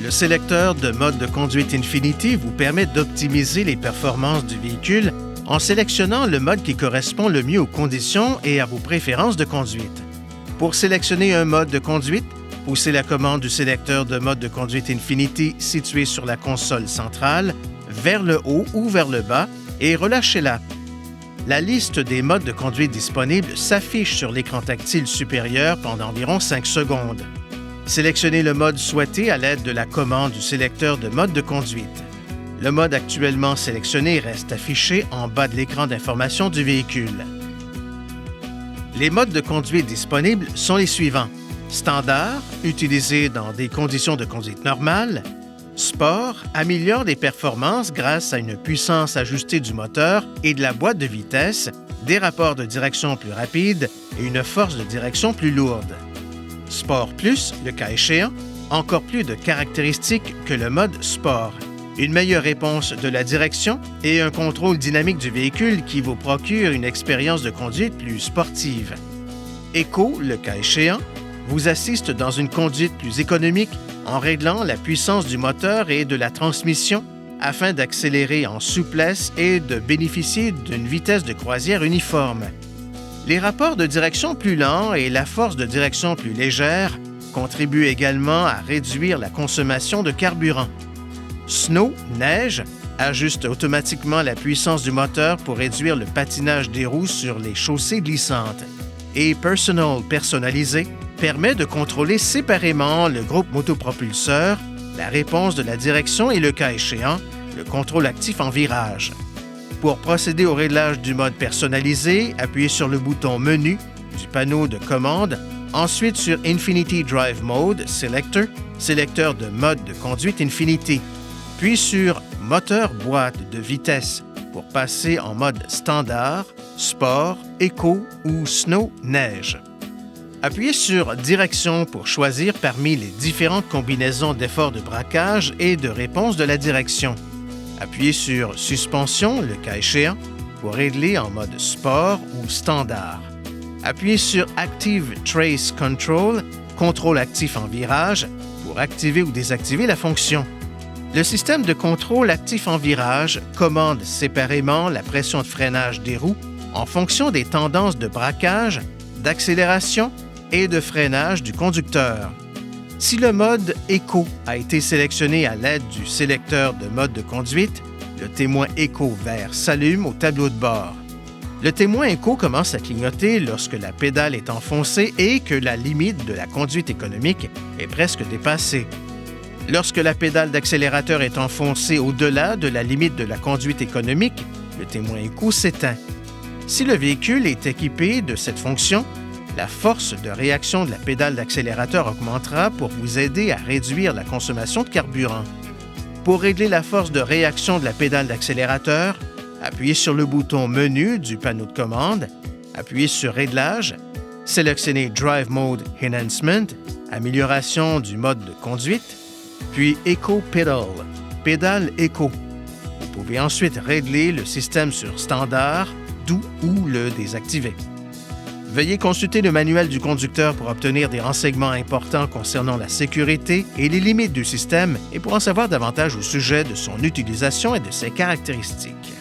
Le sélecteur de mode de conduite Infinity vous permet d'optimiser les performances du véhicule en sélectionnant le mode qui correspond le mieux aux conditions et à vos préférences de conduite. Pour sélectionner un mode de conduite, poussez la commande du sélecteur de mode de conduite Infinity situé sur la console centrale vers le haut ou vers le bas et relâchez-la. La liste des modes de conduite disponibles s'affiche sur l'écran tactile supérieur pendant environ 5 secondes. Sélectionnez le mode souhaité à l'aide de la commande du sélecteur de mode de conduite. Le mode actuellement sélectionné reste affiché en bas de l'écran d'information du véhicule. Les modes de conduite disponibles sont les suivants. Standard, utilisé dans des conditions de conduite normales. Sport, améliore les performances grâce à une puissance ajustée du moteur et de la boîte de vitesse, des rapports de direction plus rapides et une force de direction plus lourde. Sport Plus, le cas échéant, encore plus de caractéristiques que le mode Sport. Une meilleure réponse de la direction et un contrôle dynamique du véhicule qui vous procure une expérience de conduite plus sportive. Eco, le cas échéant, vous assiste dans une conduite plus économique en réglant la puissance du moteur et de la transmission afin d'accélérer en souplesse et de bénéficier d'une vitesse de croisière uniforme. Les rapports de direction plus lents et la force de direction plus légère contribuent également à réduire la consommation de carburant. Snow, neige, ajuste automatiquement la puissance du moteur pour réduire le patinage des roues sur les chaussées glissantes. Et Personal, personnalisé, permet de contrôler séparément le groupe motopropulseur, la réponse de la direction et, le cas échéant, le contrôle actif en virage. Pour procéder au réglage du mode personnalisé, appuyez sur le bouton Menu du panneau de commande, ensuite sur Infinity Drive Mode Selector, sélecteur de mode de conduite Infinity, puis sur Moteur boîte de vitesse pour passer en mode Standard, Sport, Eco ou Snow neige. Appuyez sur Direction pour choisir parmi les différentes combinaisons d'efforts de braquage et de réponse de la direction. Appuyez sur Suspension, le cas échéant, pour régler en mode Sport ou Standard. Appuyez sur Active Trace Control, contrôle actif en virage, pour activer ou désactiver la fonction. Le système de contrôle actif en virage commande séparément la pression de freinage des roues en fonction des tendances de braquage, d'accélération et de freinage du conducteur. Si le mode Eco a été sélectionné à l'aide du sélecteur de mode de conduite, le témoin Eco vert s'allume au tableau de bord. Le témoin Eco commence à clignoter lorsque la pédale est enfoncée et que la limite de la conduite économique est presque dépassée. Lorsque la pédale d'accélérateur est enfoncée au-delà de la limite de la conduite économique, le témoin Eco s'éteint. Si le véhicule est équipé de cette fonction, la force de réaction de la pédale d'accélérateur augmentera pour vous aider à réduire la consommation de carburant. Pour régler la force de réaction de la pédale d'accélérateur, appuyez sur le bouton Menu du panneau de commande, appuyez sur Réglage, sélectionnez Drive Mode Enhancement, amélioration du mode de conduite, puis Eco Pedal, pédale Eco. Vous pouvez ensuite régler le système sur Standard, doux ou le désactiver. Veuillez consulter le manuel du conducteur pour obtenir des renseignements importants concernant la sécurité et les limites du système et pour en savoir davantage au sujet de son utilisation et de ses caractéristiques.